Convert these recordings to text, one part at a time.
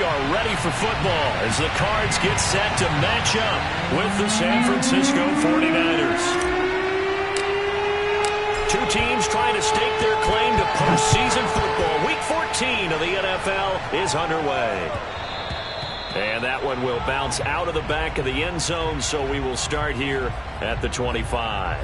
are ready for football as the Cards get set to match up with the San Francisco 49ers. Two teams trying to stake their claim to postseason football. Week 14 of the NFL is underway. And that one will bounce out of the back of the end zone, so we will start here at the 25.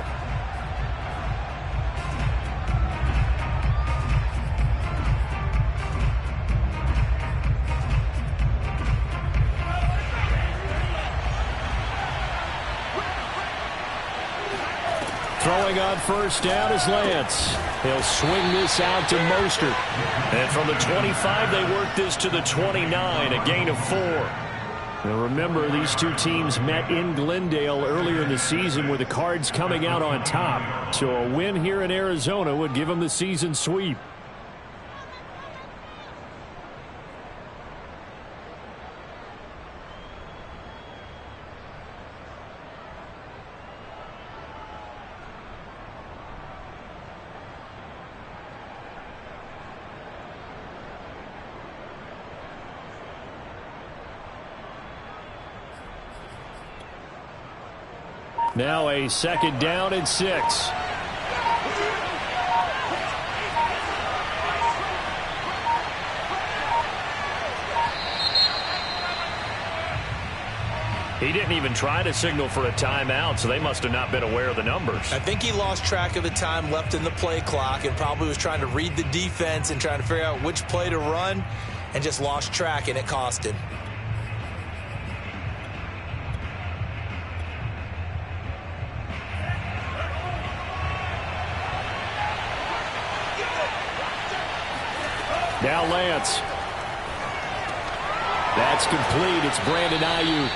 Throwing on first down is Lance. He'll swing this out to Mostert. And from the 25, they work this to the 29, a gain of 4. Now remember, these two teams met in Glendale earlier in the season with the Cards coming out on top. So a win here in Arizona would give them the season sweep. Now a second down and 6. He didn't even try to signal for a timeout, so they must have not been aware of the numbers. I think he lost track of the time left in the play clock and probably was trying to read the defense and trying to figure out which play to run and just lost track, and it cost him. Now Lance. That's complete. It's Brandon Ayuk.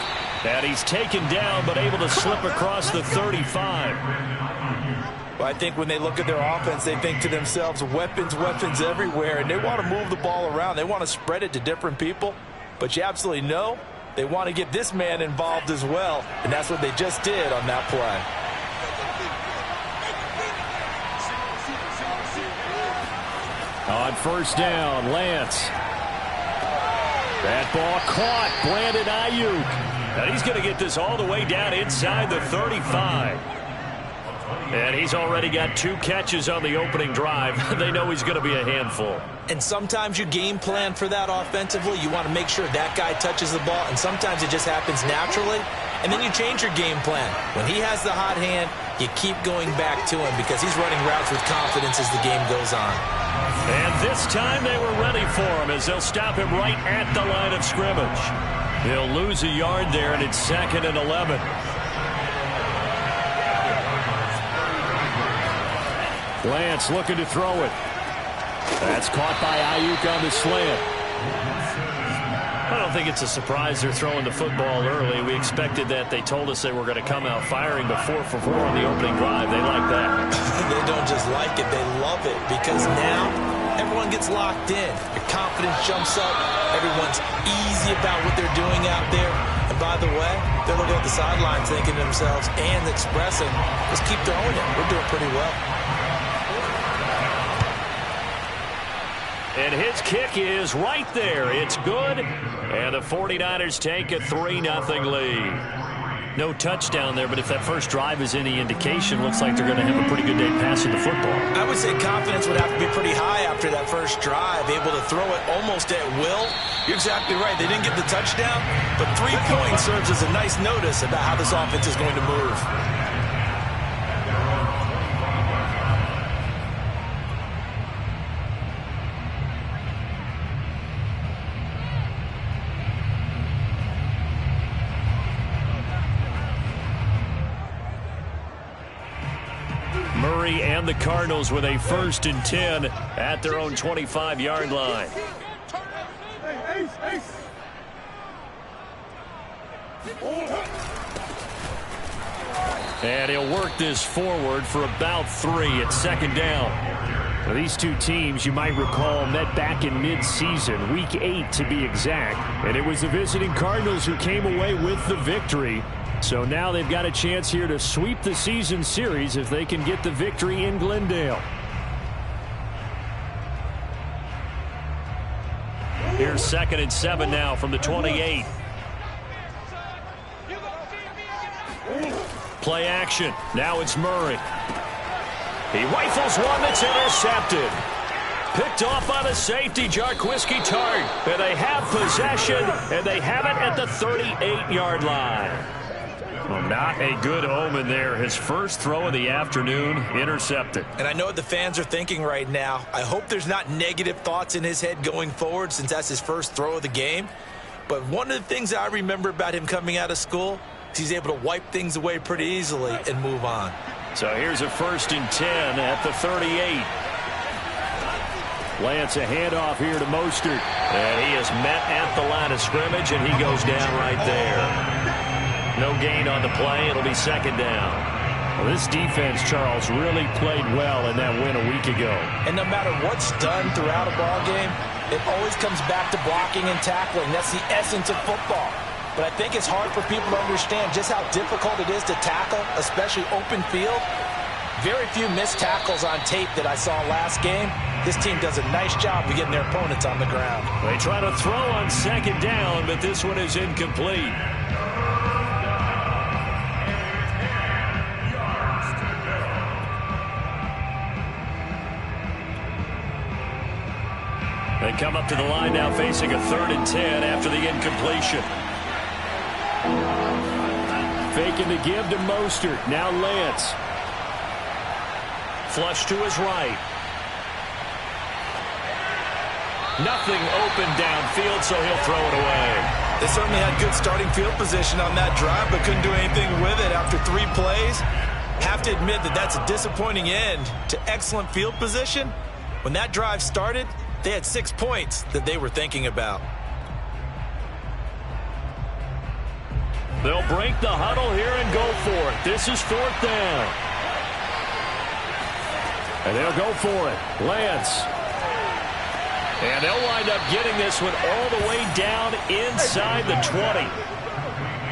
And he's taken down but able to slip across the 35. Well, I think when they look at their offense, they think to themselves, weapons, weapons everywhere, and they want to move the ball around. They want to spread it to different people. But you absolutely know they want to get this man involved as well, and that's what they just did on that play. On first down, Lance. That ball caught. Brandon Ayuk. And he's going to get this all the way down inside the 35. And he's already got 2 catches on the opening drive. They know he's going to be a handful. And sometimes you game plan for that offensively. You want to make sure that guy touches the ball, and sometimes it just happens naturally. And then you change your game plan. When he has the hot hand, you keep going back to him because he's running routes with confidence as the game goes on. And this time they were ready for him as they'll stop him right at the line of scrimmage. He'll lose a yard there, and it's 2nd and 11. Lance looking to throw it. That's caught by Ayuk on the slant. I don't think it's a surprise they're throwing the football early. We expected that. They told us they were going to come out firing, but 4 for 4 on the opening drive. They like that. They don't just like it, they love it, because now everyone gets locked in. Your confidence jumps up. Everyone's easy about what they're doing out there. And by the way, they're looking at the sidelines thinking to themselves and expressing, just keep throwing it. We're doing pretty well. And his kick is right there. It's good. And the 49ers take a 3-0 lead. No touchdown there, but if that first drive is any indication, looks like they're going to have a pretty good day passing the football. I would say confidence would have to be pretty high after that first drive, able to throw it almost at will. You're exactly right. They didn't get the touchdown, but 3 points serves as a nice notice about how this offense is going to move. Murray and the Cardinals with a 1st and 10 at their own 25-yard line. And he'll work this forward for about 3 at 2nd down. Now, these two teams, you might recall, met back in mid-season, week 8 to be exact. And it was the visiting Cardinals who came away with the victory. So now they've got a chance here to sweep the season series if they can get the victory in Glendale. Here's 2nd and 7 now from the 28. Play action. Now it's Murray. He rifles one that's intercepted. Picked off by the safety, Jarquiski Tart. And they have possession, and they have it at the 38-yard line. Well, not a good omen there. His first throw of the afternoon, intercepted. And I know what the fans are thinking right now. I hope there's not negative thoughts in his head going forward since that's his first throw of the game. But one of the things I remember about him coming out of school is he's able to wipe things away pretty easily and move on. So here's a 1st and 10 at the 38. Lance a handoff here to Mostert. And he is met at the line of scrimmage, and he goes down right there. No gain on the play. It'll be 2nd down. Well, this defense, Charles, really played well in that win a week ago. And no matter what's done throughout a ball game, it always comes back to blocking and tackling. That's the essence of football. But I think it's hard for people to understand just how difficult it is to tackle, especially open field. Very few missed tackles on tape that I saw last game. This team does a nice job of getting their opponents on the ground. They try to throw on 2nd down, but this one is incomplete. They come up to the line now facing a 3rd and 10 after the incompletion. Faking the give to Mostert. Now Lance. Flush to his right. Nothing open downfield, so he'll throw it away. They certainly had good starting field position on that drive, but couldn't do anything with it after 3 plays. Have to admit that that's a disappointing end to excellent field position. When that drive started, they had 6 points that they were thinking about. They'll break the huddle here and go for it. This is 4th down. And they'll go for it. Lance. And they'll wind up getting this one all the way down inside the 20.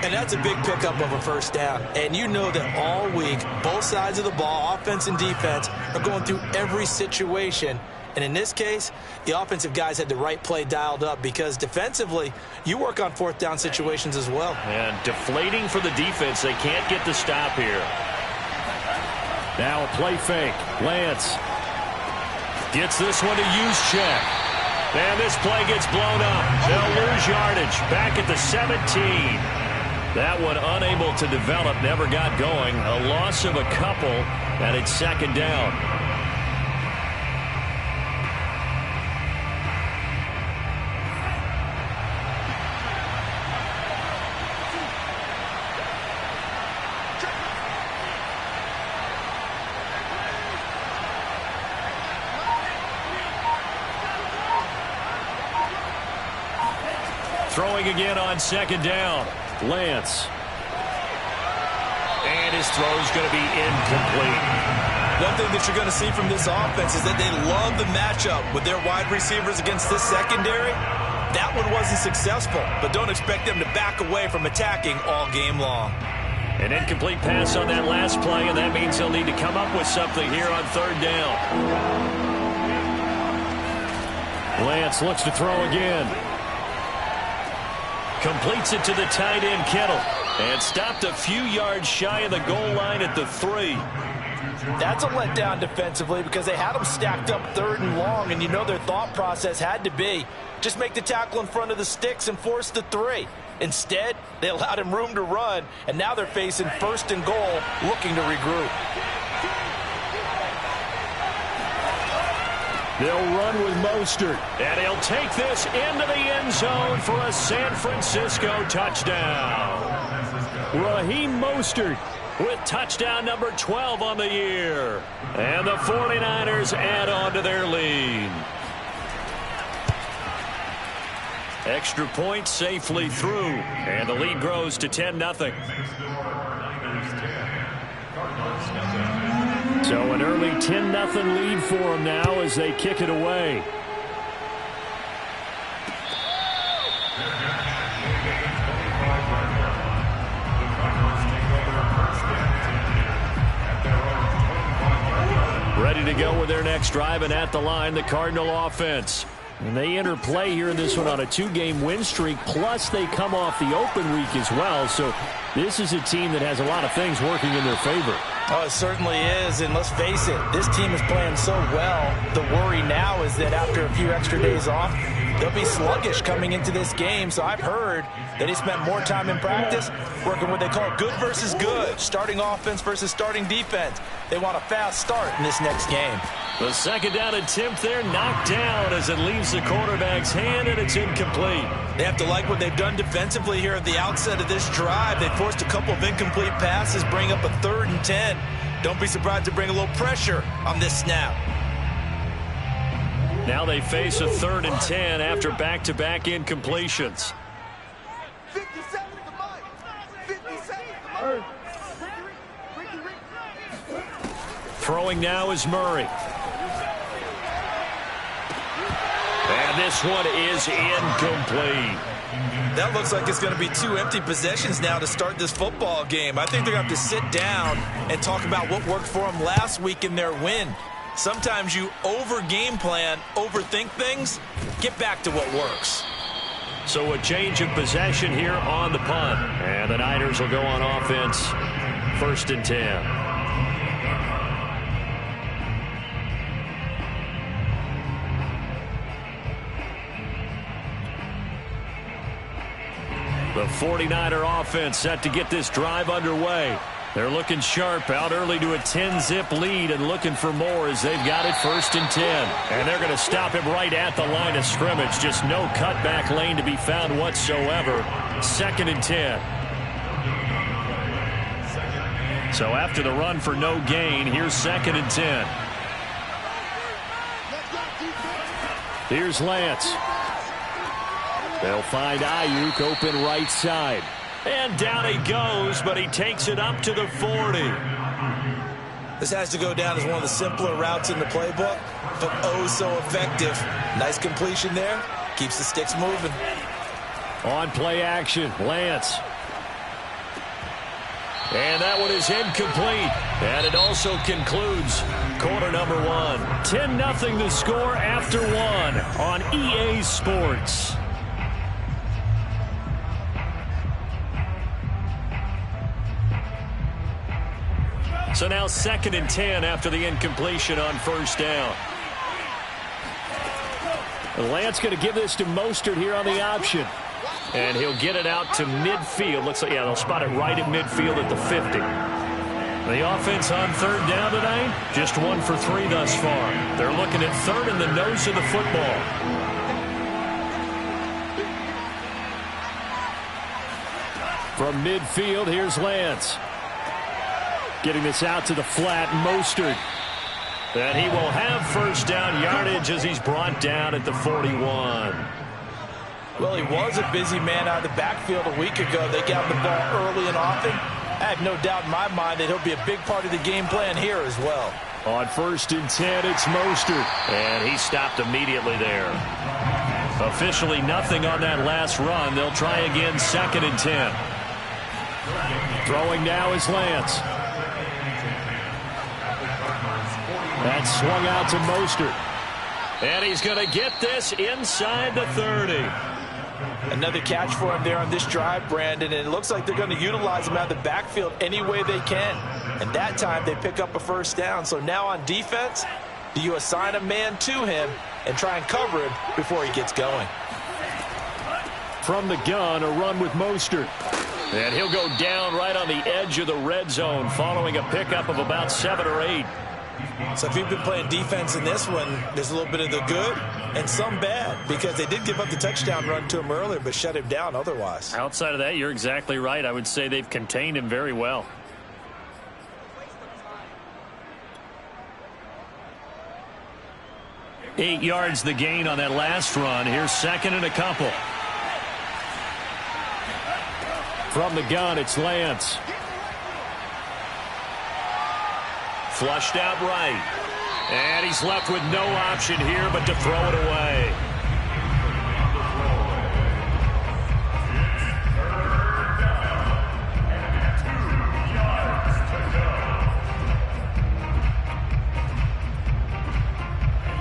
And that's a big pickup of a 1st down. And you know that all week, both sides of the ball, offense and defense, are going through every situation. And in this case, the offensive guys had the right play dialed up because defensively, you work on 4th down situations as well. And deflating for the defense. They can't get the stop here. Now a play fake. Lance gets this one to Juszczyk. And this play gets blown up. They'll lose yardage. Back at the 17. That one unable to develop. Never got going. A loss of a couple. And it's 2nd down. Throwing again on 2nd down. Lance. And his throw is going to be incomplete. One thing that you're going to see from this offense is that they love the matchup with their wide receivers against this secondary. That one wasn't successful, but don't expect them to back away from attacking all game long. An incomplete pass on that last play, and that means they'll need to come up with something here on 3rd down. Lance looks to throw again. Completes it to the tight end, Kittle. And stopped a few yards shy of the goal line at the 3. That's a letdown defensively because they had them stacked up 3rd and long, and you know their thought process had to be just make the tackle in front of the sticks and force the 3. Instead, they allowed him room to run, and now they're facing 1st and goal, looking to regroup. They'll run with Mostert, and he'll take this into the end zone for a San Francisco touchdown. Raheem Mostert with touchdown number 12 on the year. And the 49ers add on to their lead. Extra point safely through, and the lead grows to 10-0. So an early 10-0 lead for them now as they kick it away. Ready to go with their next drive, and at the line, the Cardinal offense. And they enter play here in this one on a 2-game win streak, plus they come off the open week as well. So this is a team that has a lot of things working in their favor. Oh, it certainly is, and let's face it, this team is playing so well. The worry now is that after a few extra days off, they'll be sluggish coming into this game. So I've heard that he spent more time in practice working what they call good versus good, starting offense versus starting defense. They want a fast start in this next game. The second down attempt there knocked down as it leaves the quarterback's hand, and it's incomplete. They have to like what they've done defensively here at the outset of this drive. They forced a couple of incomplete passes, bring up a 3rd and 10. Don't be surprised to bring a little pressure on this snap. Now they face a 3rd and 10 after back-to-back incompletions. 57 to Mike. 57 to Mike. Throwing now is Murray. And this one is incomplete. That looks like it's going to be 2 empty possessions now to start this football game. I think they're going to have to sit down and talk about what worked for them last week in their win. Sometimes you over-game plan, overthink things. Get back to what works. So a change of possession here on the punt. And the Niners will go on offense. 1st and 10. The 49er offense set to get this drive underway. They're looking sharp, out early to a 10-zip lead and looking for more as they've got it 1st and 10. And they're going to stop him right at the line of scrimmage. Just no cutback lane to be found whatsoever. 2nd and 10. So after the run for no gain, here's 2nd and 10. Here's Lance. They'll find Ayuk open right side. And down he goes, but he takes it up to the 40. This has to go down as one of the simpler routes in the playbook, but oh so effective. Nice completion there. Keeps the sticks moving. On play action, Lance. And that one is incomplete. And it also concludes quarter number 1. 10-0 the score after 1 on EA Sports. So now 2nd and 10 after the incompletion on 1st down. Lance going to give this to Mostert here on the option. And he'll get it out to midfield. Looks like, yeah, they'll spot it right at midfield at the 50. The offense on 3rd down tonight, just 1 for 3 thus far. They're looking at 3rd in the nose of the football. From midfield, here's Lance. Getting this out to the flat, Mostert. And he will have 1st down yardage as he's brought down at the 41. Well, he was a busy man out of the backfield a week ago. They got the ball early and often. I have no doubt in my mind that he'll be a big part of the game plan here as well. On 1st and 10, it's Mostert. And he stopped immediately there. Officially nothing on that last run. They'll try again 2nd and 10. Throwing now is Lance. That's swung out to Mostert. And he's going to get this inside the 30. Another catch for him there on this drive, Brandon, and it looks like they're going to utilize him out of the backfield any way they can. And that time they pick up a 1st down. So now on defense, do you assign a man to him and try and cover him before he gets going? From the gun, a run with Mostert. And he'll go down right on the edge of the red zone following a pickup of about 7 or 8. So if you've been playing defense in this one, there's a little bit of the good and some bad, because they did give up the touchdown run to him earlier but shut him down otherwise. Outside of that, you're exactly right. I would say they've contained him very well. Eight yards the gain on that last run. Here's 2nd and a couple. From the gun, it's Lance. Flushed out right. And he's left with no option here but to throw it away.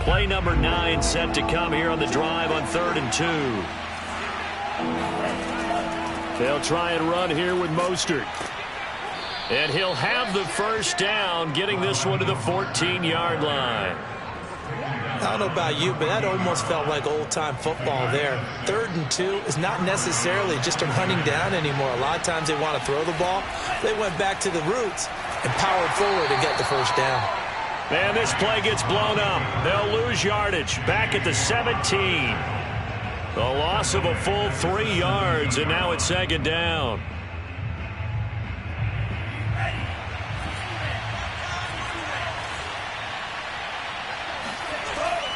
Play play number 9 set to come here on the drive on 3rd and 2. They'll try and run here with Mostert. And he'll have the first down, getting this one to the 14-yard line. I don't know about you, but that almost felt like old-time football there. 3rd and 2 is not necessarily just a running down anymore. A lot of times they want to throw the ball. They went back to the roots and powered forward to get the first down. And this play gets blown up. They'll lose yardage back at the 17. The loss of a full 3 yards, and now it's 2nd down.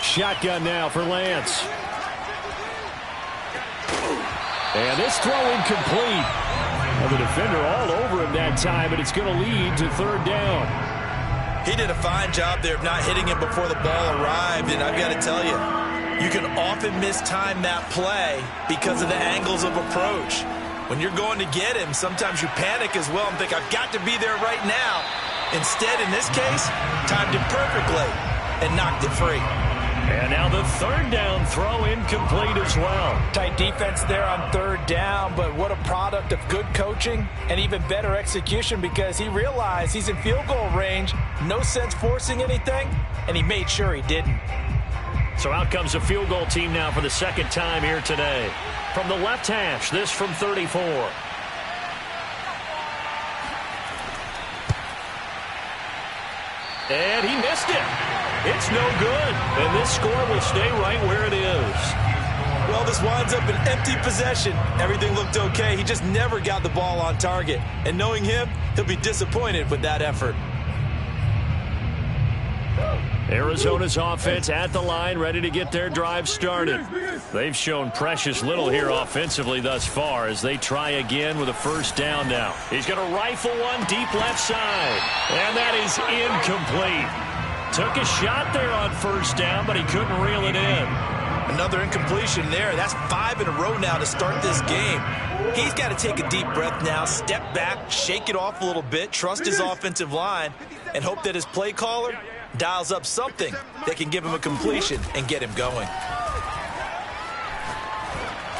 Shotgun now for Lance. And this throw incomplete. Well, the defender all over him that time, and it's going to lead to 3rd down. He did a fine job there of not hitting him before the ball arrived, and I've got to tell you, you can often mistime that play because of the angles of approach. When you're going to get him, sometimes you panic as well and think, I've got to be there right now. Instead, in this case, timed it perfectly and knocked it free. And now the 3rd down throw incomplete as well. Tight defense there on 3rd down, but what a product of good coaching and even better execution, because he realized he's in field goal range, no sense forcing anything, and he made sure he didn't. So out comes a field goal team now for the 2nd time here today. From the left hash, this from 34. And he missed it. It's no good. And this score will stay right where it is. Well, this winds up an empty possession. Everything looked okay. He just never got the ball on target. And knowing him, he'll be disappointed with that effort. Arizona's offense at the line, ready to get their drive started. They've shown precious little here offensively thus far as they try again with a first down now. He's going to rifle one deep left side. And that is incomplete. Took a shot there on first down, but he couldn't reel it in. Another incompletion there. That's 5 in a row now to start this game. He's got to take a deep breath now, step back, shake it off a little bit, trust his offensive line, and hope that his play caller dials up something that can give him a completion and get him going.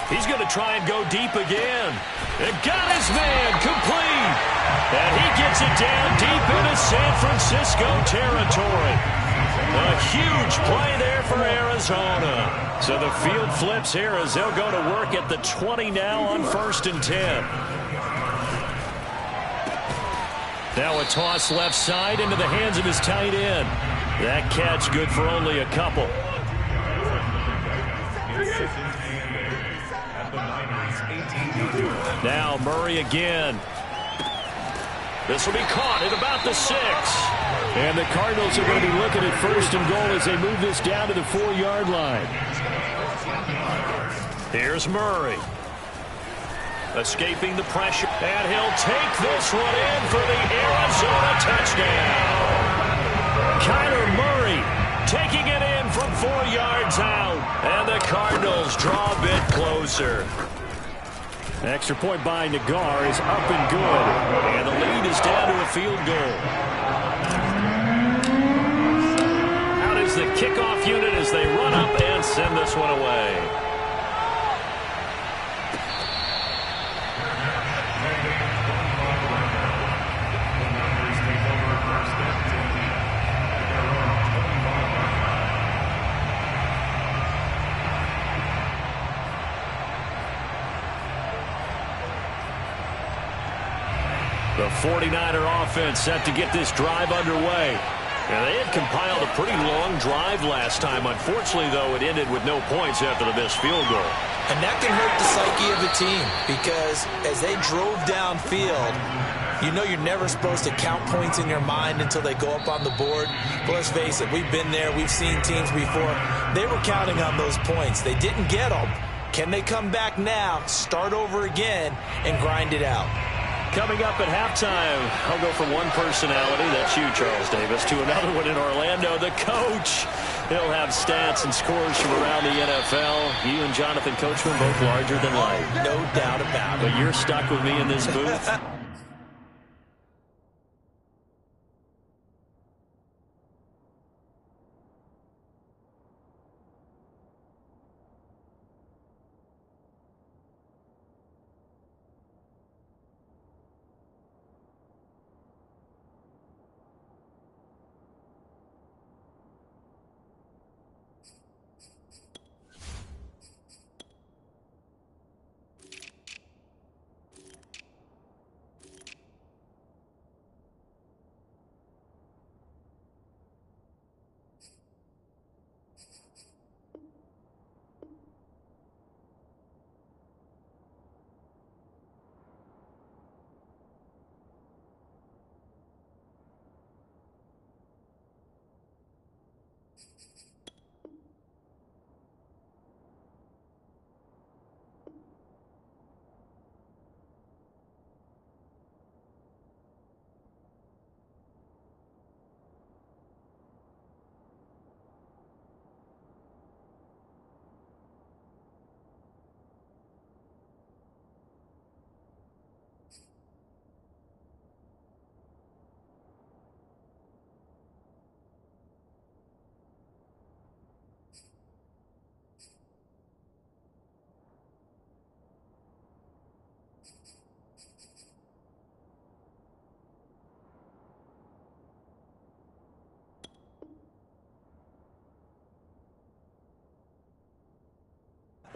He's going to try and go deep again. And got his man complete. And he gets it down deep into San Francisco territory. A huge play there for Arizona. So the field flips here as they'll go to work at the 20 now on 1st and 10. Now a toss left side into the hands of his tight end. That catch good for only a couple. Now Murray again. This will be caught at about the 6. And the Cardinals are going to be looking at 1st and goal as they move this down to the 4-yard line. Here's Murray. Escaping the pressure. And he'll take this one in for the Arizona touchdown. Kyler Murray taking it in from 4 yards out. And the Cardinals draw a bit closer. Extra point by Nagar is up and good. And the lead is down to a field goal. Out is the kickoff unit as they run up and send this one away. The 49er offense set to get this drive underway. And they had compiled a pretty long drive last time. Unfortunately, though, it ended with no points after the missed field goal. And that can hurt the psyche of the team because as they drove downfield, you know you're never supposed to count points in your mind until they go up on the board. But let's face it, we've been there. We've seen teams before. They were counting on those points. They didn't get them. Can they come back now, start over again, and grind it out? Coming up at halftime, I'll go from one personality, that's you, Charles Davis, to another one in Orlando, the coach. He'll have stats and scores from around the NFL. You and Jonathan Coachman both larger than life. No doubt about it. But you're stuck with me in this booth.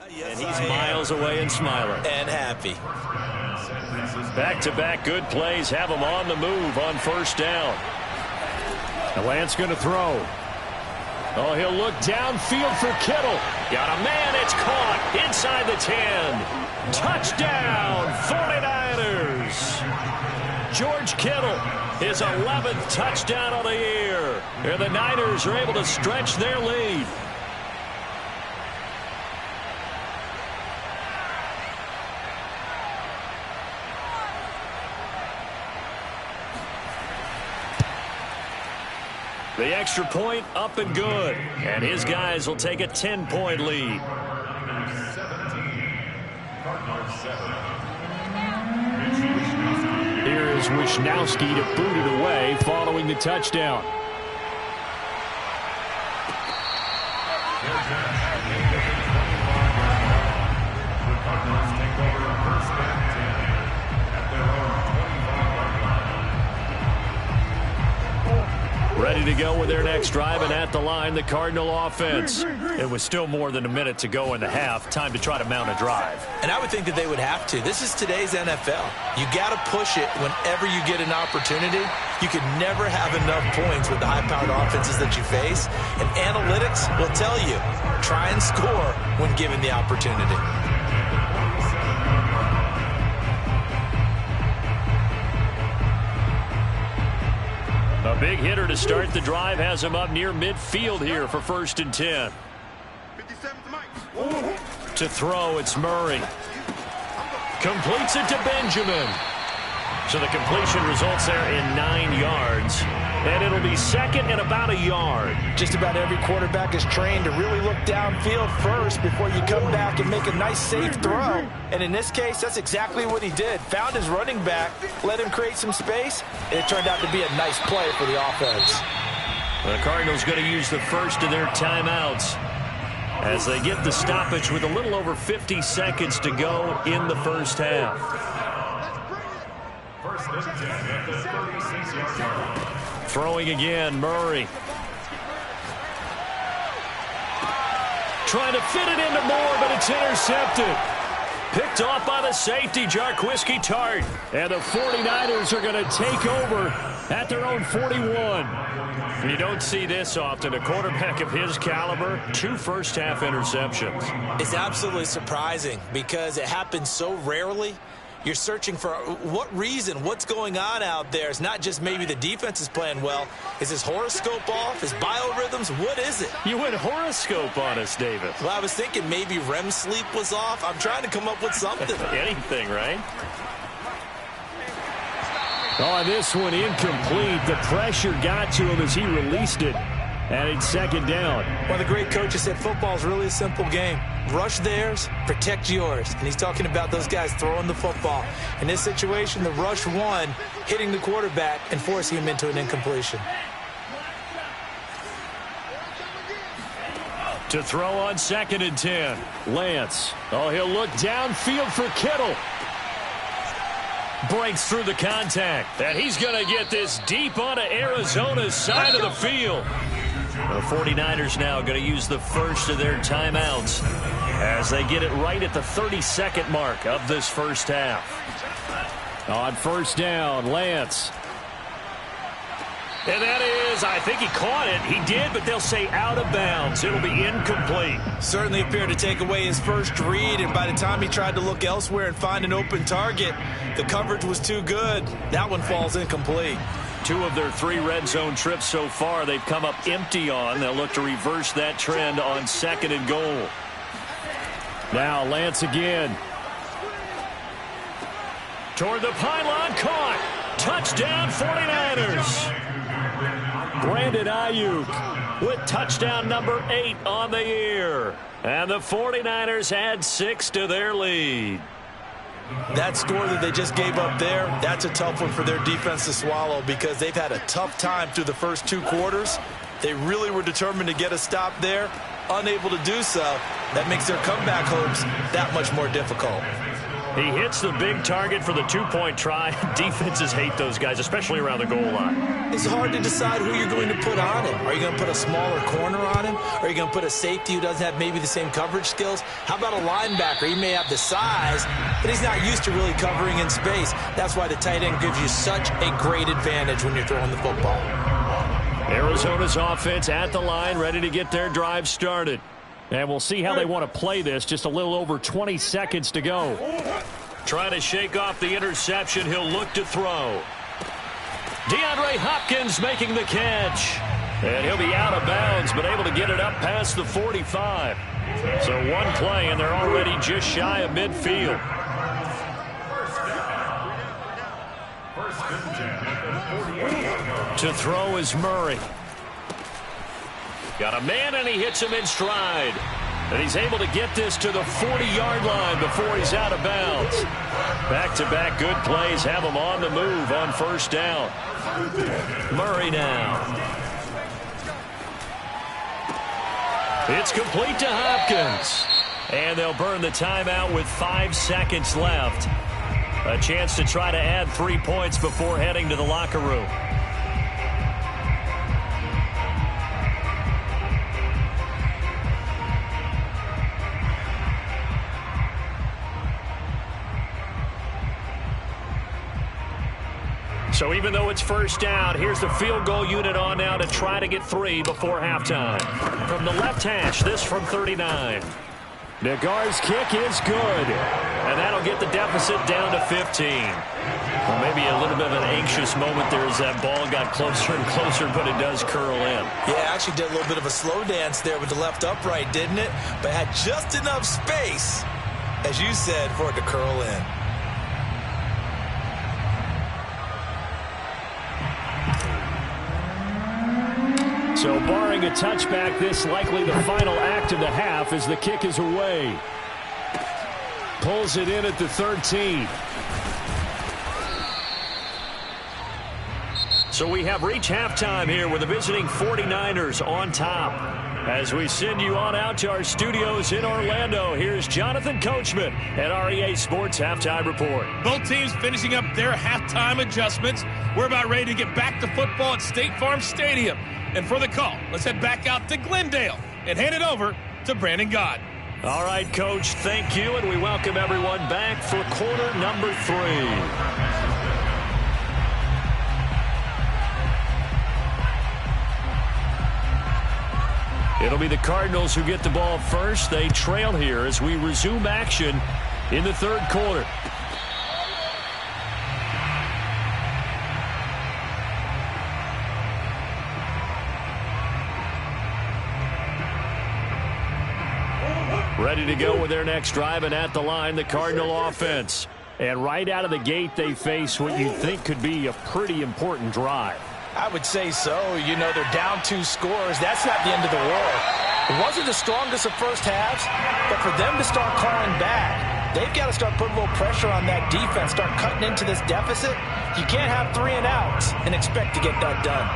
And he's miles away and smiling. And happy. Back-to-back good plays have him on the move on first down. And Lance going to throw. Oh, he'll look downfield for Kittle. Got a man, it's caught inside the 10. Touchdown, 49ers. George Kittle, his 11th touchdown of the year. And the Niners are able to stretch their lead. The extra point up and good. And his guys will take a 10-point lead. Here is Wisnowski to boot it away following the touchdown. Ready to go with their next drive, and at the line, the Cardinal offense. It was still more than a minute to go in the half. Time to try to mount a drive. And I would think that they would have to. This is today's NFL. You got to push it whenever you get an opportunity. You can never have enough points with the high-powered offenses that you face. And analytics will tell you, try and score when given the opportunity. A big hitter to start the drive has him up near midfield here for 1st and 10. To throw, it's Murray. Completes it to Benjamin. So the completion results there in 9 yards. And it'll be second and about a yard. Just about every quarterback is trained to really look downfield first before you come back and make a nice, safe throw. And in this case, that's exactly what he did. Found his running back, let him create some space, and it turned out to be a nice play for the offense. The Cardinals going to use the first of their timeouts as they get the stoppage with a little over 50 seconds to go in the first half. Throwing again, Murray. Trying to fit it into Moore, but it's intercepted. Picked off by the safety, Jarquiski Tart. And the 49ers are going to take over at their own 41. You don't see this often. A quarterback of his caliber, 2 first-half interceptions. It's absolutely surprising because it happens so rarely. You're searching for what reason, what's going on out there. It's not just maybe the defense is playing well. Is his horoscope off? His biorhythms? What is it? You went horoscope on us, David. Well, I was thinking maybe REM sleep was off. I'm trying to come up with something. Anything, right? Oh, this one incomplete. The pressure got to him as he released it. And it's second down. One of the great coaches said football is really a simple game. Rush theirs, protect yours. And he's talking about those guys throwing the football. In this situation, the rush one, hitting the quarterback and forcing him into an incompletion. To throw on 2nd and 10. Lance. Oh, he'll look downfield for Kittle. Breaks through the contact. And he's going to get this deep onto Arizona's side of the field. The 49ers now going to use the first of their timeouts as they get it right at the 32nd mark of this first half. On first down, Lance. And that is, I think he caught it. He did, but they'll say out of bounds. It'll be incomplete. Certainly appeared to take away his first read, and by the time he tried to look elsewhere and find an open target, the coverage was too good. That one falls incomplete. 2 of their 3 red zone trips so far they've come up empty on. They'll look to reverse that trend on 2nd and goal. Now Lance again. Toward the pylon, caught. Touchdown 49ers. Brandon Ayuk with touchdown number 8 on the year. And the 49ers add 6 to their lead. That score that they just gave up there, that's a tough one for their defense to swallow because they've had a tough time through the first 2 quarters. They really were determined to get a stop there, unable to do so. That makes their comeback hopes that much more difficult. He hits the big target for the two-point try. Defenses hate those guys, especially around the goal line. It's hard to decide who you're going to put on him. Are you going to put a smaller corner on him? Are you going to put a safety who doesn't have maybe the same coverage skills? How about a linebacker? He may have the size, but he's not used to really covering in space. That's why the tight end gives you such a great advantage when you're throwing the football. Arizona's offense at the line, ready to get their drive started. And we'll see how they want to play this. Just a little over 20 seconds to go. Trying to shake off the interception. He'll look to throw. DeAndre Hopkins making the catch. And he'll be out of bounds, but able to get it up past the 45. So one play, and they're already just shy of midfield. To throw is Murray. Got a man, and he hits him in stride. And he's able to get this to the 40-yard line before he's out of bounds. Back-to-back good plays have him on the move on first down. Murray now. It's complete to Hopkins. And they'll burn the timeout with 5 seconds left. A chance to try to add 3 points before heading to the locker room. So even though it's first down, here's the field goal unit on now to try to get 3 before halftime. From the left hash, this from 39. Nagar's kick is good, and that'll get the deficit down to 15. Well, maybe a little bit of an anxious moment there as that ball got closer and closer, but it does curl in. Yeah, actually did a little bit of a slow dance there with the left upright, didn't it? But had just enough space, as you said, for it to curl in. So barring a touchback, this likely the final act of the half as the kick is away. Pulls it in at the 13. So we have reached halftime here with the visiting 49ers on top. As we send you on out to our studios in Orlando, here's Jonathan Coachman at REA Sports Halftime Report. Both teams finishing up their halftime adjustments. We're about ready to get back to football at State Farm Stadium. And for the call, let's head back out to Glendale and hand it over to Brandon Gott. All right, Coach, thank you, and we welcome everyone back for quarter number 3. It'll be the Cardinals who get the ball first. They trail here as we resume action in the third quarter. Ready to go with their next drive, and at the line, the Cardinal offense. And right out of the gate, they face what you think could be a pretty important drive. I would say so. You know, they're down 2 scores. That's not the end of the world. It wasn't the strongest of first halves, but for them to start clawing back, they've got to start putting a little pressure on that defense, start cutting into this deficit. You can't have 3 and outs and expect to get that done.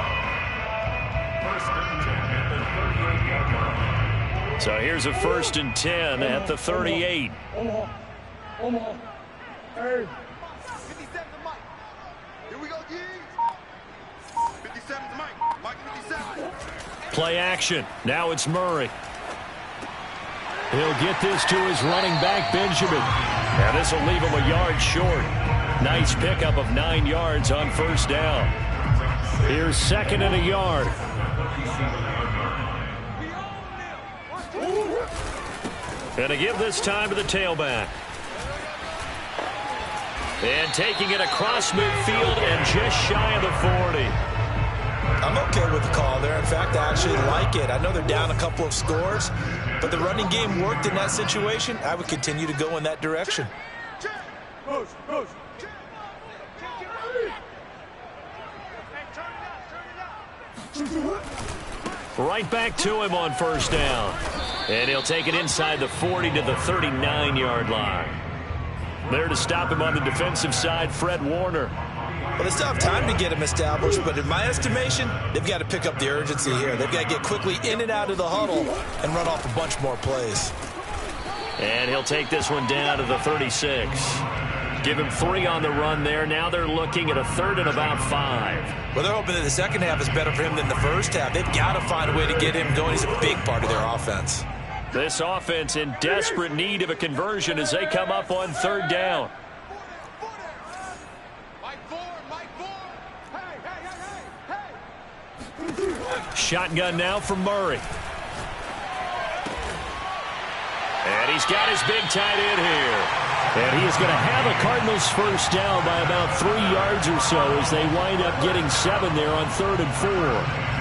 So here's a 1st and 10 at the 38. 57 to Mike. Here we go, G. 57 to Mike. Mike 57. Play action. Now it's Murray. He'll get this to his running back, Benjamin. Now this will leave him a yard short. Nice pickup of 9 yards on first down. Here's 2nd and a yard. And to give this time to the tailback. And taking it across midfield and just shy of the 40. I'm okay with the call there. In fact, I actually like it. I know they're down a couple of scores, but the running game worked in that situation. I would continue to go in that direction. Right back to him on first down. And he'll take it inside the 40 to the 39-yard line. There to stop him on the defensive side, Fred Warner. Well, they still have time to get him established, but in my estimation, they've got to pick up the urgency here. They've got to get quickly in and out of the huddle and run off a bunch more plays. And he'll take this one down to the 36. Give him 3 on the run there. Now they're looking at a 3rd and about 5. Well, they're hoping that the second half is better for him than the first half. They've got to find a way to get him going. He's a big part of their offense. This offense in desperate need of a conversion as they come up on 3rd down. Shotgun now from Murray. And he's got his big tight end here. And he is going to have a Cardinals first down by about 3 yards or so as they wind up getting 7 there on 3rd and 4.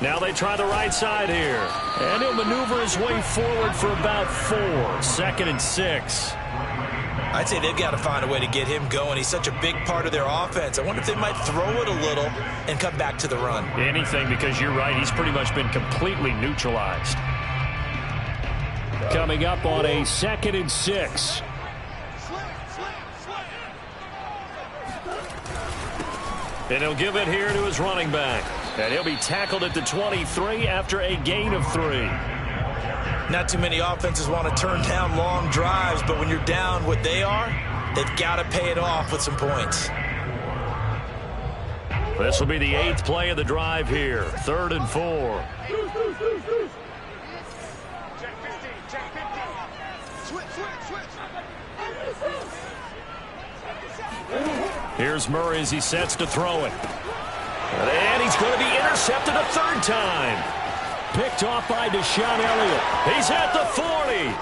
Now they try the right side here. And he'll maneuver his way forward for about 4. 2nd and 6. I'd say they've got to find a way to get him going. He's such a big part of their offense. I wonder if they might throw it a little and come back to the run. Anything, because you're right. He's pretty much been completely neutralized. Coming up on a 2nd and 6. And he'll give it here to his running back. And he'll be tackled at the 23 after a gain of 3. Not too many offenses want to turn down long drives, but when you're down what they are, they've got to pay it off with some points. This will be the 8th play of the drive here. 3rd and 4. Here's Murray as he sets to throw it. And he's going to be intercepted a 3rd time. Picked off by Deshaun Elliott. He's at the 40.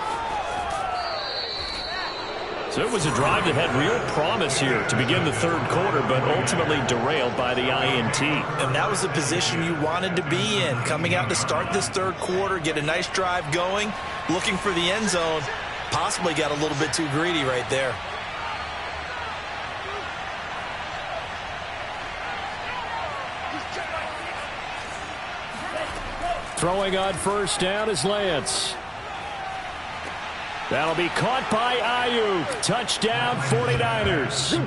So it was a drive that had real promise here to begin the 3rd quarter, but ultimately derailed by the INT. And that was the position you wanted to be in. Coming out to start this 3rd quarter, get a nice drive going, looking for the end zone. Possibly got a little bit too greedy right there. Throwing on first down is Lance. That'll be caught by Ayuk. Touchdown 49ers.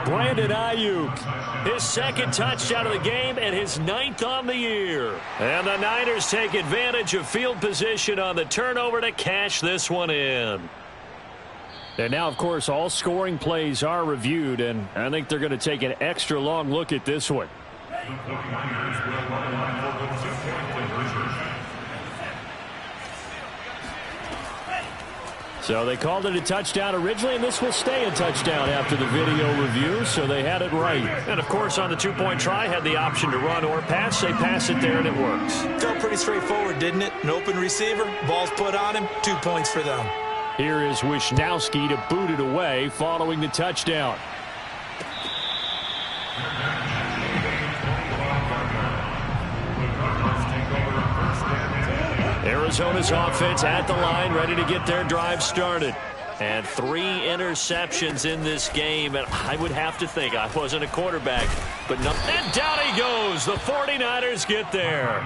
Brandon Ayuk. His 2nd touchdown of the game and his 9th on the year. And the Niners take advantage of field position on the turnover to cash this one in. And now, of course, all scoring plays are reviewed, and I think they're going to take an extra long look at this one. So they called it a touchdown originally, and this will stay a touchdown after the video review, so they had it right. And, of course, on the 2-point try, had the option to run or pass. They pass it there, and it works. Felt pretty straightforward, didn't it? An open receiver, ball's put on him, 2 points for them. Here is Wisnowski to boot it away following the touchdown. Arizona's offense at the line, ready to get their drive started. And 3 interceptions in this game, and I would have to think, I wasn't a quarterback, but no. And down he goes. The 49ers get there.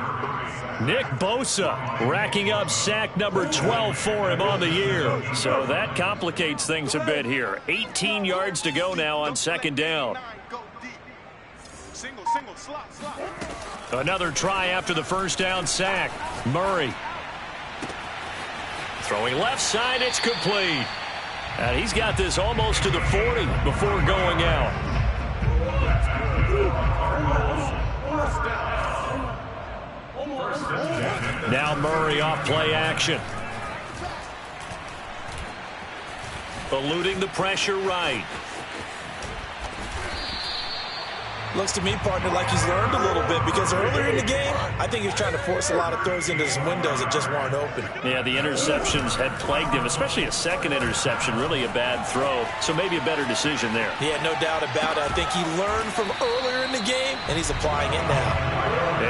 Nick Bosa racking up sack number 12 for him on the year. So that complicates things a bit here. 18 yards to go now on 2nd down. Another try after the first down sack. Murray. Throwing left side, it's complete. And he's got this almost to the 40 before going out. Now Murray off play action. Eluding the pressure right. Looks to me, partner, like he's learned a little bit, because earlier in the game, I think he was trying to force a lot of throws into some windows that just weren't open. Yeah, the interceptions had plagued him, especially a 2nd interception, really a bad throw. So maybe a better decision there. Yeah, no doubt about it. I think he learned from earlier in the game, and he's applying it now.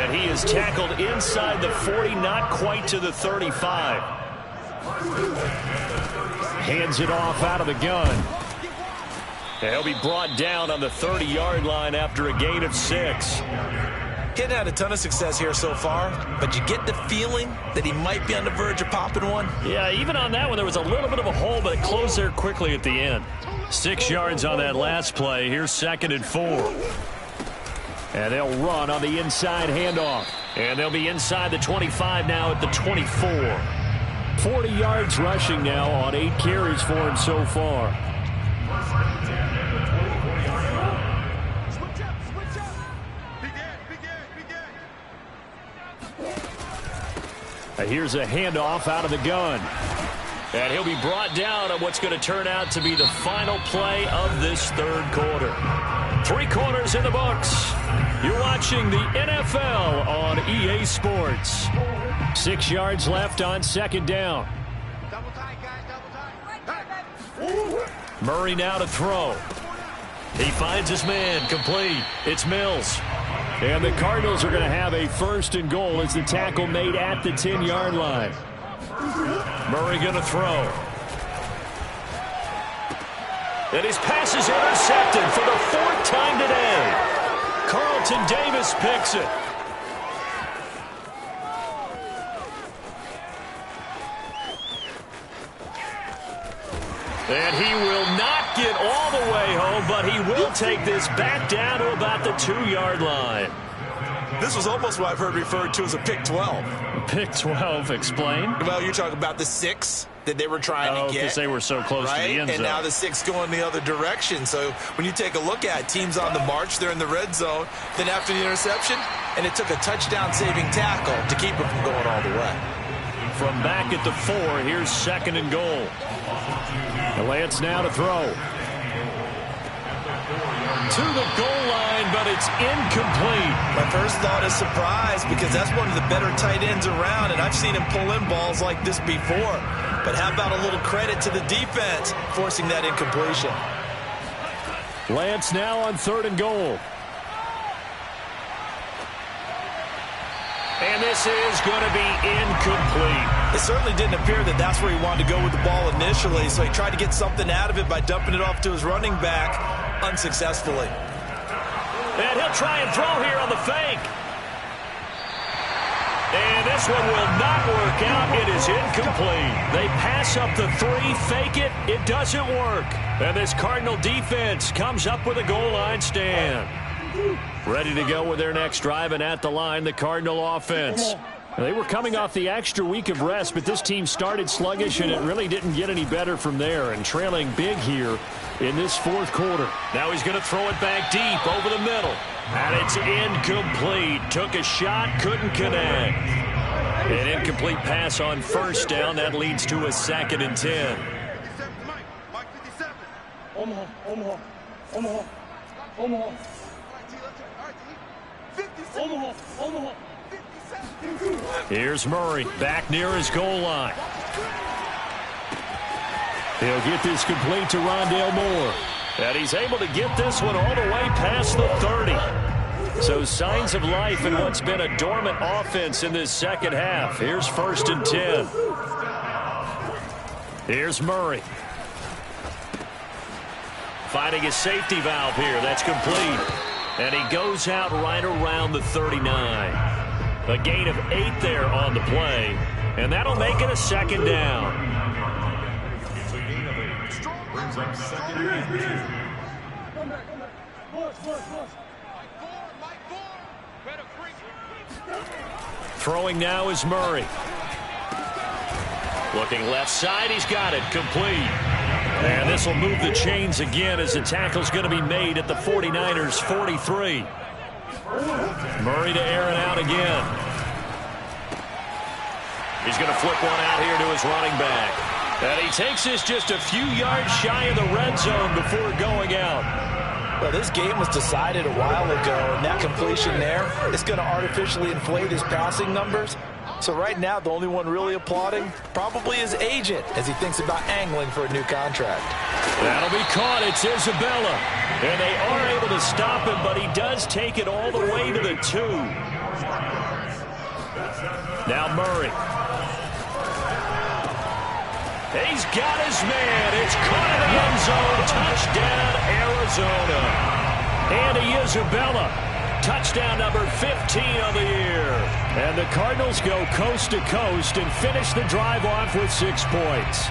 And he is tackled inside the 40, not quite to the 35. Hands it off out of the gun. He'll be brought down on the 30-yard line after a gain of 6. He hadn't had a ton of success here so far, but you get the feeling that he might be on the verge of popping one. Yeah, even on that one, there was a little bit of a hole, but it closed there quickly at the end. 6 yards on that last play. Here's 2nd and 4. And they'll run on the inside handoff. And they'll be inside the 25 now at the 24. 40 yards rushing now on 8 carries for him so far. Here's a handoff out of the gun. And he'll be brought down on what's going to turn out to be the final play of this 3rd quarter. 3 quarters in the books. You're watching the NFL on EA Sports. 6 yards left on 2nd down. Double tight, guys, double tight. Murray now to throw. He finds his man, complete. It's Mills. And the Cardinals are going to have a 1st and goal as the tackle made at the 10-yard line. Murray going to throw. And his pass is intercepted for the 4th time today. Carlton Davis picks it. And he will not get all the way home, but he will take this back down to about the 2-yard line. This was almost what I've heard referred to as a pick 12. Pick 12, explain. Well, you're talking about the 6 that they were trying to get. Because they were so close to the end zone. And now the 6 going the other direction. So when you take a look at teams on the march, they're in the red zone. Then after the interception, and it took a touchdown-saving tackle to keep it from going all the way. From back at the 4, here's 2nd and goal. Lance now to throw. To the goal line, but it's incomplete. My first thought is surprise because that's one of the better tight ends around, and I've seen him pull in balls like this before. But how about a little credit to the defense forcing that incompletion? Lance now on 3rd and goal. And this is going to be incomplete. It certainly didn't appear that that's where he wanted to go with the ball initially, so he tried to get something out of it by dumping it off to his running back unsuccessfully. And he'll try and throw here on the fake. And this one will not work out. It is incomplete. They pass up the 3, fake it. It doesn't work. And this Cardinal defense comes up with a goal line stand. Ready to go with their next drive, and at the line, the Cardinal offense. They were coming off the extra week of rest, but this team started sluggish, and it really didn't get any better from there, and trailing big here in this 4th quarter. Now he's going to throw it back deep over the middle, and it's incomplete. Took a shot, couldn't connect. An incomplete pass on 1st down. That leads to a 2nd and 10. 57 Mike. Mike 57. Omaha. Here's Murray back near his goal line. He'll get this complete to Rondale Moore. And he's able to get this one all the way past the 30. So signs of life in what's been a dormant offense in this 2nd half. Here's 1st and 10. Here's Murray. Finding a safety valve here. That's complete. And he goes out right around the 39. A gain of 8 there on the play. And that'll make it a 2nd down. Brings up 2nd and 10. Throwing now is Murray. Looking left side, he's got it, complete. And this will move the chains again as the tackle's going to be made at the 49ers' 43. Murray to air it out again. He's going to flip one out here to his running back. And he takes this just a few yards shy of the red zone before going out. Well, this game was decided a while ago, and that completion there is going to artificially inflate his passing numbers. So right now, the only one really applauding probably his agent as he thinks about angling for a new contract. That'll be caught. It's Isabella. And they are able to stop him, but he does take it all the way to the 2. Now Murray. He's got his man. It's caught in the end zone. Touchdown, Arizona. Andy Isabella Touchdown number 15 on the year. And the Cardinals go coast to coast and finish the drive off with 6 points.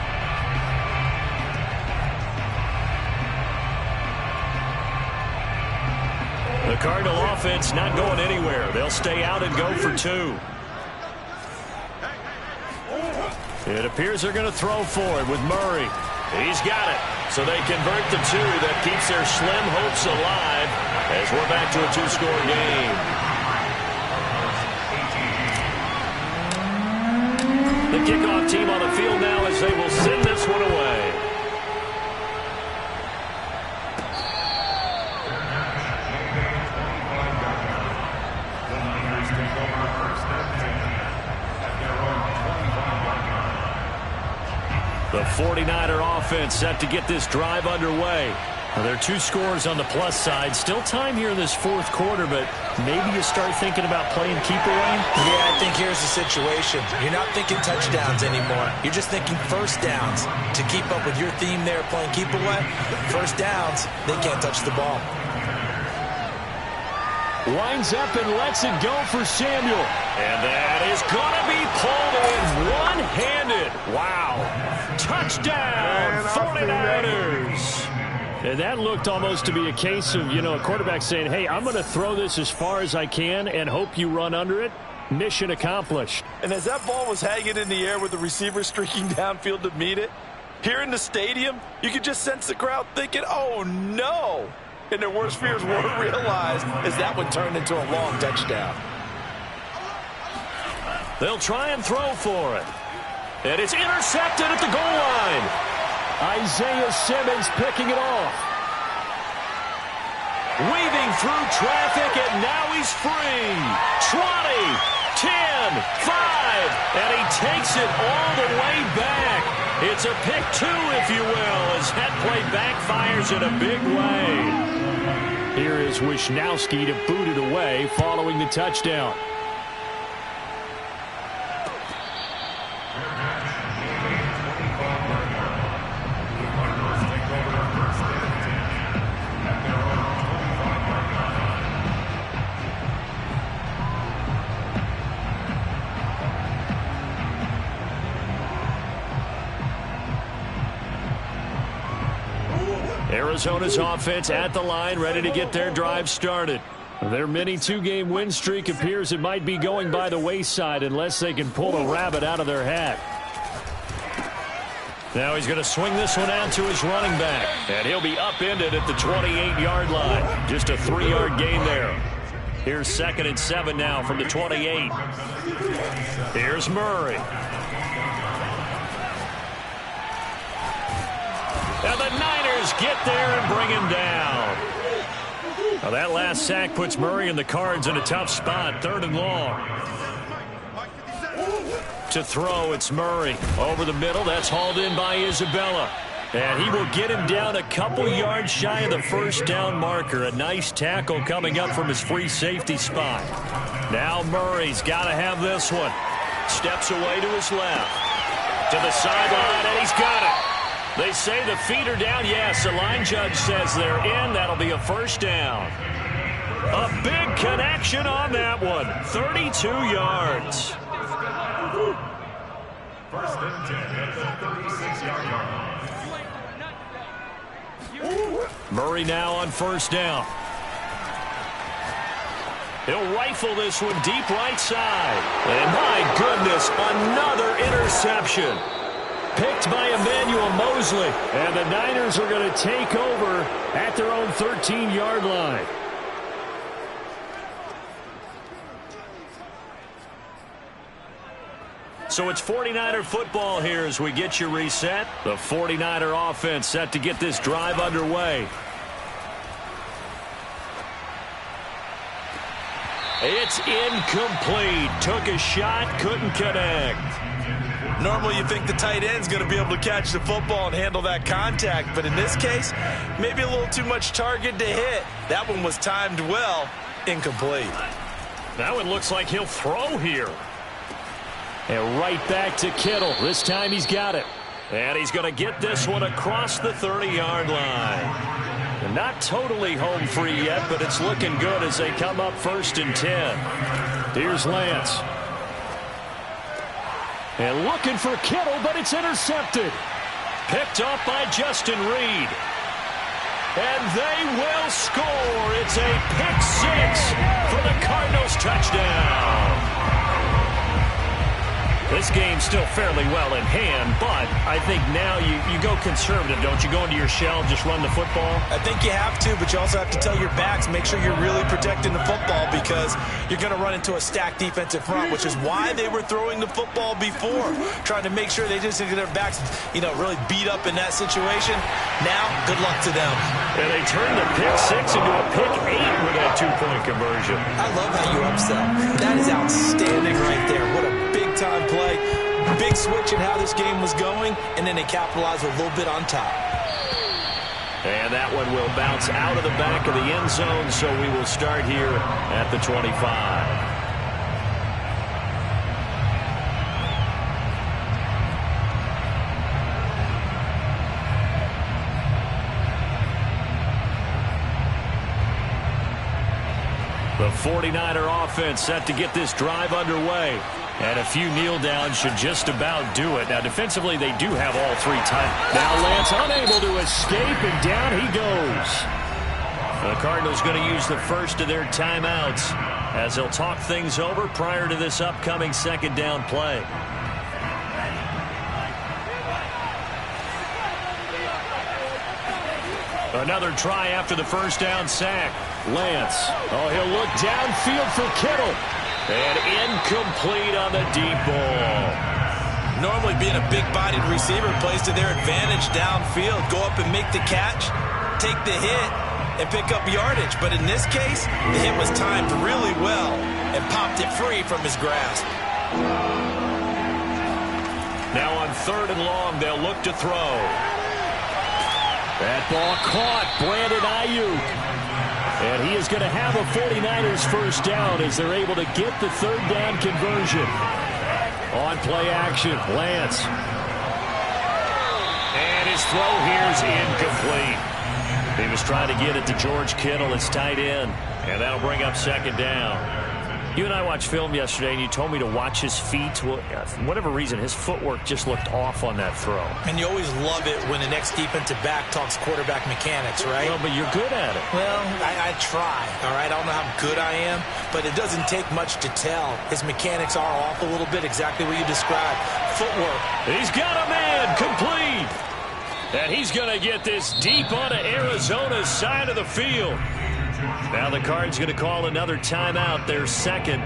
The Cardinal offense not going anywhere. They'll stay out and go for 2. It appears they're going to throw for it with Murray. He's got it. So they convert the 2. That keeps their slim hopes alive as we're back to a 2-score game. The kickoff team on the field now as they will send this one away. The 49er offense set to get this drive underway. Now, there are 2 scores on the plus side. Still time here in this 4th quarter, but maybe you start thinking about playing keep away? Yeah, I think here's the situation. You're not thinking touchdowns anymore. You're just thinking first downs. To keep up with your theme there, playing keep away, first downs, they can't touch the ball. Winds up and lets it go for Samuel. And that is going to be pulled in one-handed. Wow. Touchdown, 49ers. And that looked almost to be a case of, a quarterback saying, hey, I'm going to throw this as far as I can and hope you run under it. Mission accomplished. And as that ball was hanging in the air with the receiver streaking downfield to meet it, here in the stadium, you could just sense the crowd thinking, oh, no. And their worst fears weren't realized as that one turned into a long touchdown. They'll try and throw for it. And it's intercepted at the goal line. Isaiah Simmons picking it off. Weaving through traffic, and now he's free. 20, 10, 5, and he takes it all the way back. It's a pick 2, if you will, as that play backfires in a big way. Here is Wisnowski to boot it away following the touchdown. Arizona's offense at the line, ready to get their drive started. Their mini 2-game win streak appears it might be going by the wayside unless they can pull a rabbit out of their hat. Now he's going to swing this one out to his running back, and he'll be upended at the 28-yard line. Just a 3-yard gain there. Here's 2nd and 7 now from the 28. Here's Murray. And the Niners get there and bring him down. Now that last sack puts Murray and the Cards in a tough spot. 3rd and long. To throw, it's Murray. Over the middle, that's hauled in by Isabella. And he will get him down a couple yards shy of the first down marker. A nice tackle coming up from his free safety spot. Now Murray's got to have this one. Steps away to his left. To the sideline, and he's got it. They say the feet are down. Yes, the line judge says they're in. That'll be a first down. A big connection on that one. 32 yards. First and 10 at the 36-yard line. Murray now on first down. He'll rifle this one deep right side. And my goodness, another interception. Picked by Emmanuel Mosley. And the Niners are going to take over at their own 13-yard line. So it's 49er football here as we get you reset. The 49er offense set to get this drive underway. It's incomplete. Took a shot, couldn't connect. Normally you think the tight end's going to be able to catch the football and handle that contact, but in this case, maybe a little too much target to hit. That one was timed well, incomplete. That one looks like he'll throw here. And right back to Kittle. This time he's got it. And he's going to get this one across the 30-yard line. And not totally home free yet, but it's looking good as they come up 1st and 10. Here's Lance. And looking for Kittle, but it's intercepted. Picked up by Justin Reed. And they will score. It's a pick-6 for the Cardinals touchdown. This game's still fairly well in hand, but I think now you go conservative, don't you? Go into your shell, just run the football? I think you have to, but you also have to tell your backs, make sure you're really protecting the football because you're going to run into a stacked defensive front, which is why they were throwing the football before, trying to make sure they just get their backs, really beat up in that situation. Now, good luck to them. And they turned the pick-6 into a pick-8 with that 2-point conversion. I love how you upsell. That is outstanding right there. What a big-time play. Big switch in how this game was going, and then they capitalized a little bit on top. And that one will bounce out of the back of the end zone, so we will start here at the 25. The 49er offense set to get this drive underway. And a few kneel downs should just about do it. Now, defensively, they do have all 3 tight. Now, Lance unable to escape, and down he goes. The Cardinals going to use the first of their timeouts as they'll talk things over prior to this upcoming 2nd down play. Another try after the 1st down sack. Lance. Oh, he'll look downfield for Kittle. And incomplete on the deep ball. Normally being a big-bodied receiver plays to their advantage downfield. Go up and make the catch, take the hit, and pick up yardage. But in this case, the hit was timed really well and popped it free from his grasp. Now on 3rd and long, they'll look to throw. That ball caught. Brandon Ayuk. And he is going to have a 49ers 1st down as they're able to get the 3rd down conversion. On play action, Lance. And his throw here is incomplete. He was trying to get it to George Kittle, his tight end. And that'll bring up 2nd down. You and I watched film yesterday, and you told me to watch his feet. Well, for whatever reason, his footwork just looked off on that throw. And you always love it when the next defensive back talks quarterback mechanics, right? Well, but you're good at it. Well, I try, all right? I don't know how good I am, but it doesn't take much to tell. His mechanics are off a little bit, exactly what you described. Footwork. He's got a man, complete. And he's going to get this deep onto Arizona's side of the field. Now the Cards going to call another timeout, their 2nd,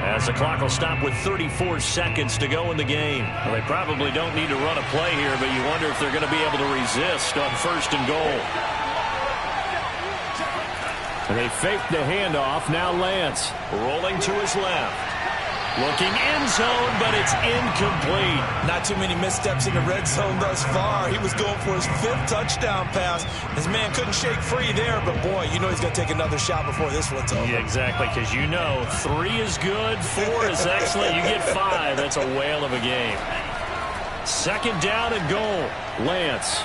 as the clock will stop with 34 seconds to go in the game. Well, they probably don't need to run a play here, but you wonder if they're going to be able to resist on 1st and goal. And they fake the handoff. Now Lance rolling to his left. Looking end zone, but it's incomplete. Not too many missteps in the red zone thus far. He was going for his 5th touchdown pass. His man couldn't shake free there, but boy, you know he's going to take another shot before this one's over. Yeah, exactly, because you know 3 is good, 4 is excellent. You get 5, that's a whale of a game. 2nd down and goal. Lance.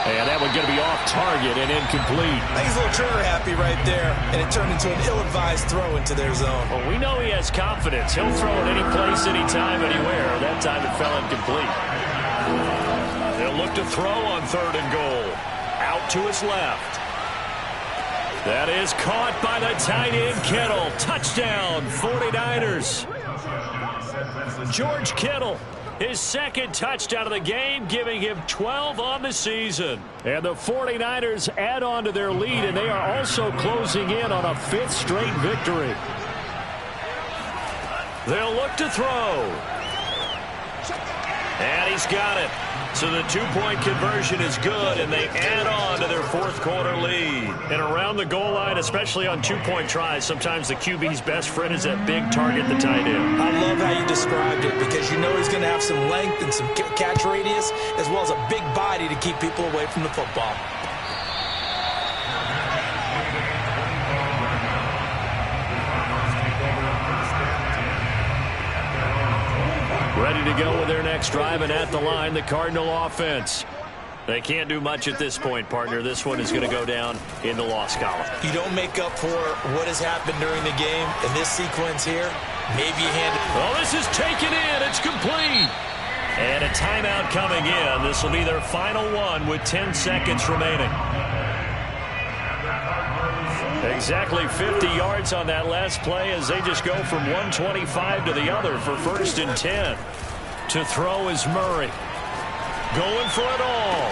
And that one's going to be off target and incomplete. I think he's a little trigger happy right there, and it turned into an ill-advised throw into their zone. Well, we know he has confidence. He'll throw it any place, anytime, anywhere. That time it fell incomplete. They'll look to throw on 3rd and goal. Out to his left. That is caught by the tight end, Kittle. Touchdown, 49ers. George Kittle. His 2nd touchdown of the game, giving him 12 on the season. And the 49ers add on to their lead, and they are also closing in on a 5th straight victory. They'll look to throw. And he's got it. So the 2-point conversion is good, and they add on to their 4th quarter lead. And around the goal line, especially on 2-point tries, sometimes the QB's best friend is that big target, the tight end. I love how you described it because you know he's going to have some length and some catch radius as well as a big body to keep people away from the football. Ready to go with their next drive, and at the line, the Cardinal offense. They can't do much at this point, partner. This one is going to go down in the loss column. You don't make up for what has happened during the game. In this sequence here, maybe you hand it. Oh, this is taken in. It's complete. And a timeout coming in. This will be their final one with 10 seconds remaining. Exactly 50 yards on that last play as they just go from 125 to the other for 1st and 10. To throw is Murray. Going for it all.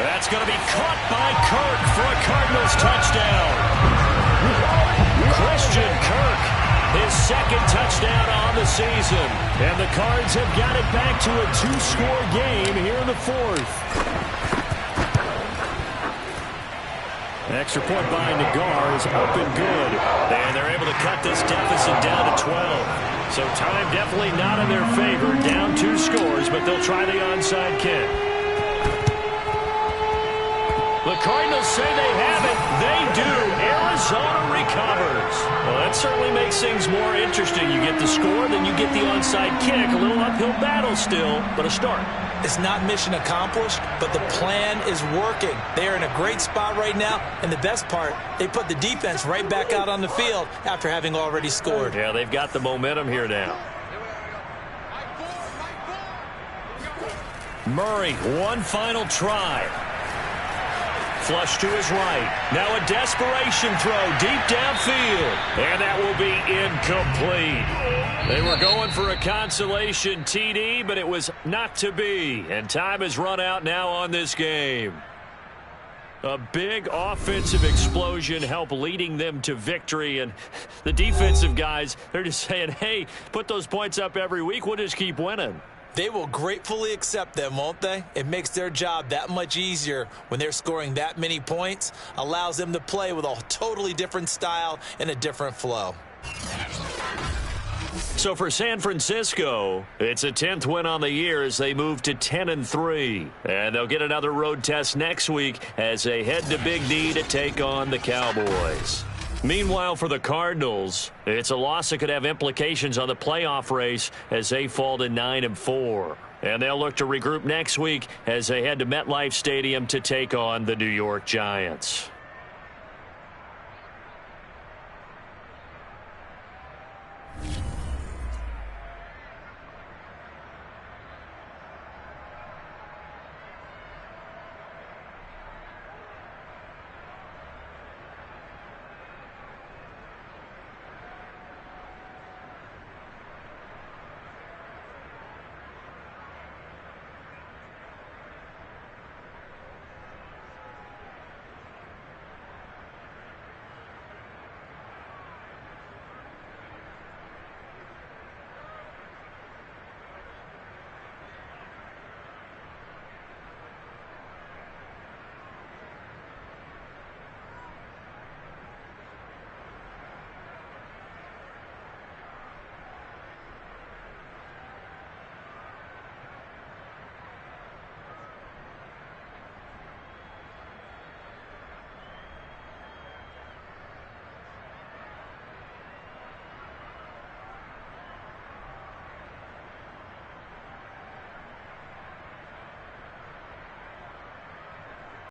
That's going to be caught by Kirk for a Cardinals touchdown. Christian Kirk, his 2nd touchdown on the season. And the Cards have got it back to a 2-score game here in the 4th. Extra point by Nagar is up and good. And they're able to cut this deficit down to 12. So time definitely not in their favor. Down 2 scores, but they'll try the onside kick. The Cardinals say they have it. They do. Arizona recovers. Well, that certainly makes things more interesting. You get the score, then you get the onside kick. A little uphill battle still, but a start. It's not mission accomplished, but the plan is working. They are in a great spot right now, and the best part, they put the defense right back out on the field after having already scored. Yeah, they've got the momentum here now. Murray, one final try. Flush to his right. Now a desperation throw deep downfield. And that will be incomplete. They were going for a consolation TD, but it was not to be. And time has run out now on this game. A big offensive explosion helped leading them to victory. And the defensive guys, they're just saying, hey, put those points up every week. We'll just keep winning. They will gratefully accept them, won't they? It makes their job that much easier when they're scoring that many points. Allows them to play with a totally different style and a different flow. So for San Francisco, it's a 10th win on the year as they move to 10-3. And they'll get another road test next week as they head to Big D to take on the Cowboys. Meanwhile, for the Cardinals, it's a loss that could have implications on the playoff race as they fall to 9-4. And they'll look to regroup next week as they head to MetLife Stadium to take on the New York Giants.